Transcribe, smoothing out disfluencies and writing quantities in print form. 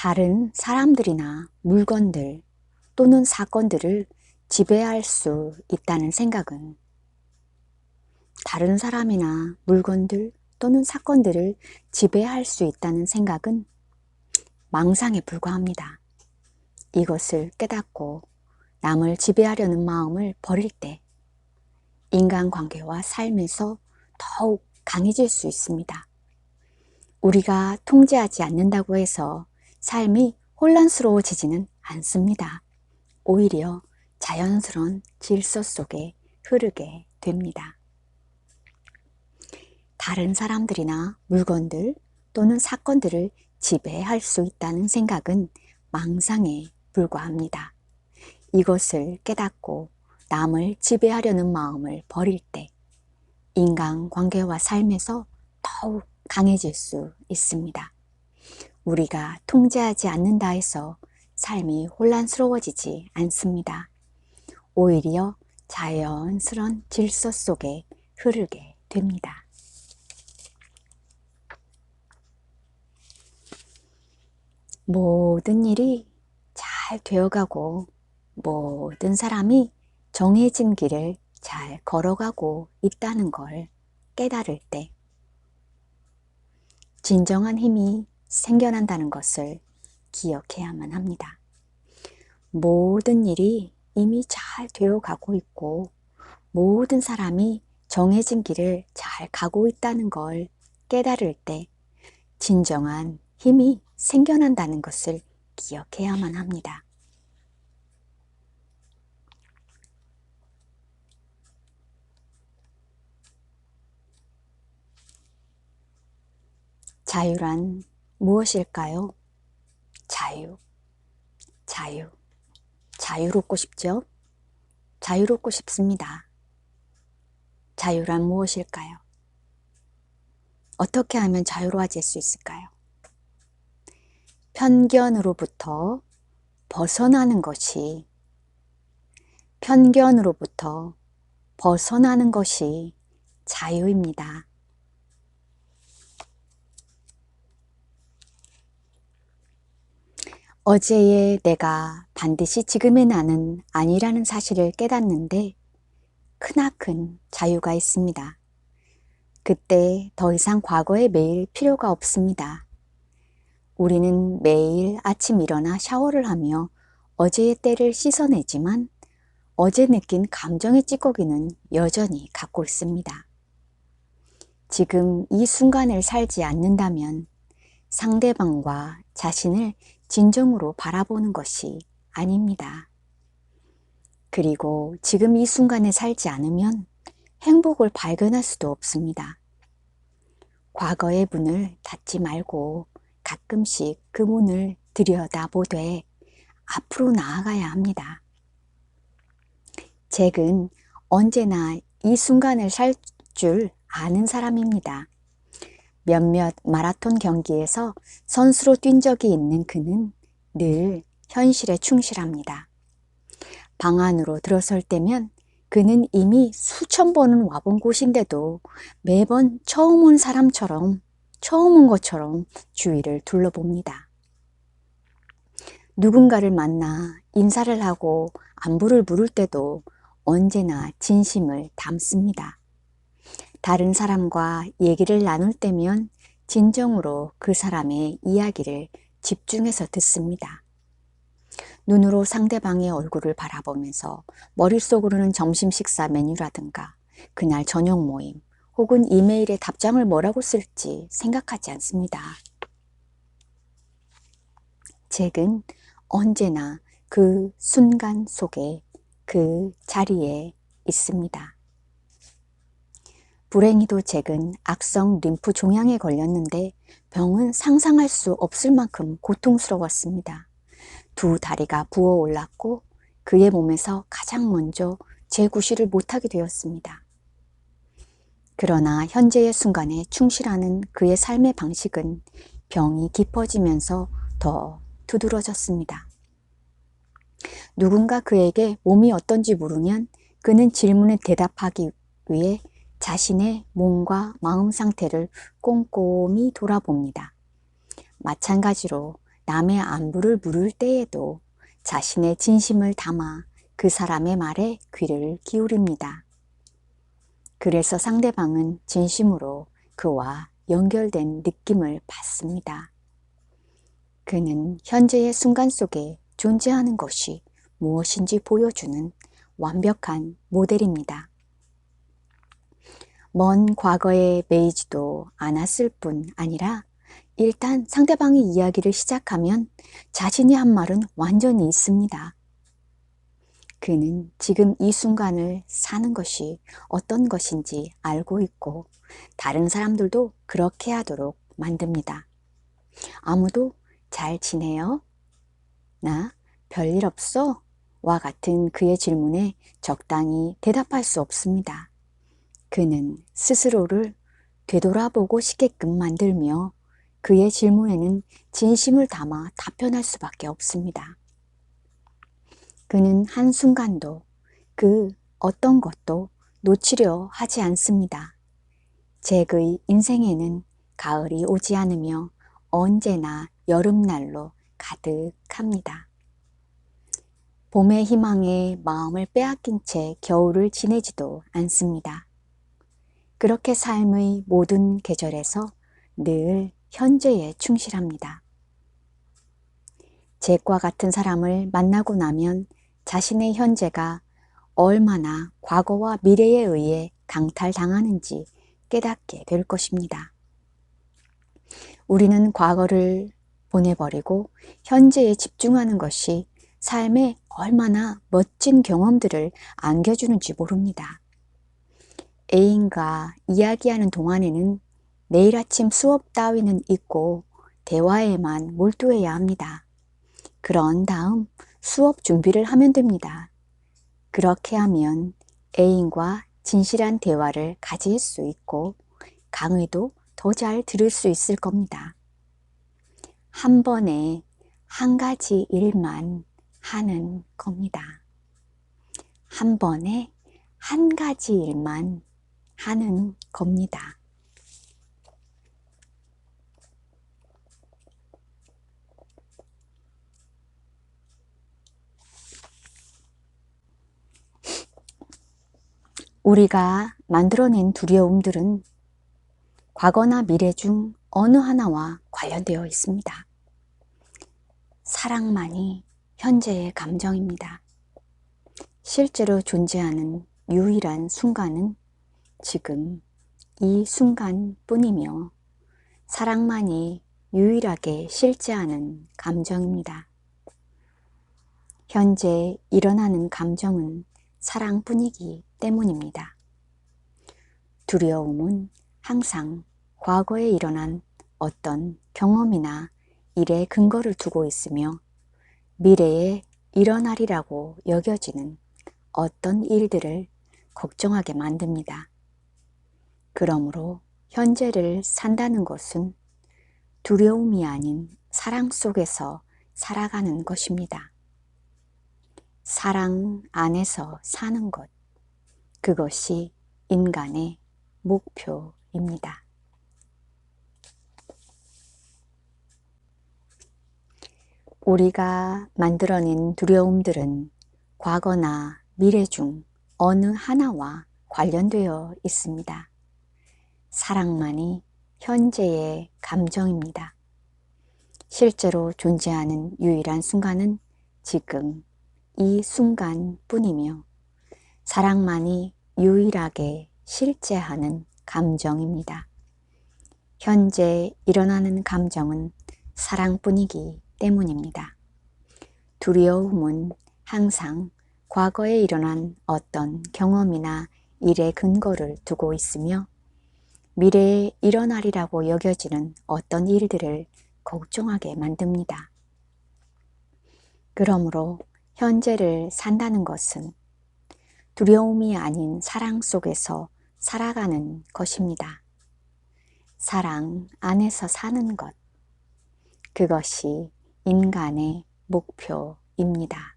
다른 사람들이나 물건들 또는 사건들을 지배할 수 있다는 생각은 다른 사람이나 물건들 또는 사건들을 지배할 수 있다는 생각은 망상에 불과합니다. 이것을 깨닫고 남을 지배하려는 마음을 버릴 때 인간관계와 삶에서 더욱 강해질 수 있습니다. 우리가 통제하지 않는다고 해서 삶이 혼란스러워지지는 않습니다. 오히려 자연스러운 질서 속에 흐르게 됩니다. 다른 사람들이나 물건들 또는 사건들을 지배할 수 있다는 생각은 망상에 불과합니다. 이것을 깨닫고 남을 지배하려는 마음을 버릴 때 인간관계와 삶에서 더욱 강해질 수 있습니다. 우리가 통제하지 않는다 해서 삶이 혼란스러워지지 않습니다. 오히려 자연스러운 질서 속에 흐르게 됩니다. 모든 일이 잘 되어가고 모든 사람이 정해진 길을 잘 걸어가고 있다는 걸 깨달을 때 진정한 힘이 생겨난다는 것을 기억해야만 합니다. 모든 일이 이미 잘 되어가고 있고 모든 사람이 정해진 길을 잘 가고 있다는 걸 깨달을 때 진정한 힘이 생겨난다는 것을 기억해야만 합니다. 자유란 무엇일까요? 자유, 자유롭고 싶죠? 자유롭고 싶습니다. 자유란 무엇일까요? 어떻게 하면 자유로워질 수 있을까요? 편견으로부터 벗어나는 것이 자유입니다. 어제의 내가 반드시 지금의 나는 아니라는 사실을 깨닫는데 크나큰 자유가 있습니다. 그때 더 이상 과거에 매일 필요가 없습니다. 우리는 매일 아침 일어나 샤워를 하며 어제의 때를 씻어내지만 어제 느낀 감정의 찌꺼기는 여전히 갖고 있습니다. 지금 이 순간을 살지 않는다면 상대방과 자신을 진정으로 바라보는 것이 아닙니다. 그리고 지금 이 순간에 살지 않으면 행복을 발견할 수도 없습니다. 과거의 문을 닫지 말고 가끔씩 그 문을 들여다보되 앞으로 나아가야 합니다. 잭은 언제나 이 순간을 살 줄 아는 사람입니다. 몇몇 마라톤 경기에서 선수로 뛴 적이 있는 그는 늘 현실에 충실합니다. 방 안으로 들어설 때면 그는 이미 수천 번은 와본 곳인데도 매번 처음 온 것처럼 주위를 둘러봅니다. 누군가를 만나 인사를 하고 안부를 물을 때도 언제나 진심을 담습니다. 다른 사람과 얘기를 나눌 때면 진정으로 그 사람의 이야기를 집중해서 듣습니다. 눈으로 상대방의 얼굴을 바라보면서 머릿속으로는 점심 식사 메뉴라든가 그날 저녁 모임 혹은 이메일에 답장을 뭐라고 쓸지 생각하지 않습니다. 잭은 언제나 그 순간 속에 그 자리에 있습니다. 불행히도 잭은 악성 림프 종양에 걸렸는데 병은 상상할 수 없을 만큼 고통스러웠습니다. 두 다리가 부어올랐고 그의 몸에서 가장 먼저 재구실을 못하게 되었습니다. 그러나 현재의 순간에 충실하는 그의 삶의 방식은 병이 깊어지면서 더 두드러졌습니다. 누군가 그에게 몸이 어떤지 물으면 그는 질문에 대답하기 위해 자신의 몸과 마음 상태를 꼼꼼히 돌아봅니다. 마찬가지로 남의 안부를 물을 때에도 자신의 진심을 담아 그 사람의 말에 귀를 기울입니다. 그래서 상대방은 진심으로 그와 연결된 느낌을 받습니다. 그는 현재의 순간 속에 존재하는 것이 무엇인지 보여주는 완벽한 모델입니다. 먼 과거에 매이지도 않았을 뿐 아니라 일단 상대방의 이야기를 시작하면 자신이 한 말은 완전히 있습니다. 그는 지금 이 순간을 사는 것이 어떤 것인지 알고 있고 다른 사람들도 그렇게 하도록 만듭니다. 아무도 잘 지내요? 나 별일 없어? 와 같은 그의 질문에 적당히 대답할 수 없습니다. 그는 스스로를 되돌아보고 싶게끔 만들며 그의 질문에는 진심을 담아 답변할 수밖에 없습니다. 그는 한순간도 그 어떤 것도 놓치려 하지 않습니다. 잭의 인생에는 가을이 오지 않으며 언제나 여름날로 가득합니다. 봄의 희망에 마음을 빼앗긴 채 겨울을 지내지도 않습니다. 그렇게 삶의 모든 계절에서 늘 현재에 충실합니다. 잭과 같은 사람을 만나고 나면 자신의 현재가 얼마나 과거와 미래에 의해 강탈당하는지 깨닫게 될 것입니다. 우리는 과거를 보내버리고 현재에 집중하는 것이 삶에 얼마나 멋진 경험들을 안겨주는지 모릅니다. 애인과 이야기하는 동안에는 내일 아침 수업 따위는 잊고 대화에만 몰두해야 합니다. 그런 다음 수업 준비를 하면 됩니다. 그렇게 하면 애인과 진실한 대화를 가질 수 있고 강의도 더 잘 들을 수 있을 겁니다. 한 번에 한 가지 일만 하는 겁니다. 한 번에 한 가지 일만 하는 겁니다. 우리가 만들어낸 두려움들은 과거나 미래 중 어느 하나와 관련되어 있습니다. 사랑만이 현재의 감정입니다. 실제로 존재하는 유일한 순간은 지금 이 순간뿐이며 사랑만이 유일하게 실제하는 감정입니다. 현재 일어나는 감정은 사랑뿐이기 때문입니다. 두려움은 항상 과거에 일어난 어떤 경험이나 일에 근거를 두고 있으며 미래에 일어나리라고 여겨지는 어떤 일들을 걱정하게 만듭니다. 그러므로 현재를 산다는 것은 두려움이 아닌 사랑 속에서 살아가는 것입니다. 사랑 안에서 사는 것, 그것이 인간의 목표입니다. 우리가 만들어낸 두려움들은 과거나 미래 중 어느 하나와 관련되어 있습니다. 사랑만이 현재의 감정입니다. 실제로 존재하는 유일한 순간은 지금 이 순간뿐이며 사랑만이 유일하게 실제하는 감정입니다. 현재 일어나는 감정은 사랑뿐이기 때문입니다. 두려움은 항상 과거에 일어난 어떤 경험이나 일의 근거를 두고 있으며 미래에 일어나리라고 여겨지는 어떤 일들을 걱정하게 만듭니다. 그러므로 현재를 산다는 것은 두려움이 아닌 사랑 속에서 살아가는 것입니다. 사랑 안에서 사는 것, 그것이 인간의 목표입니다.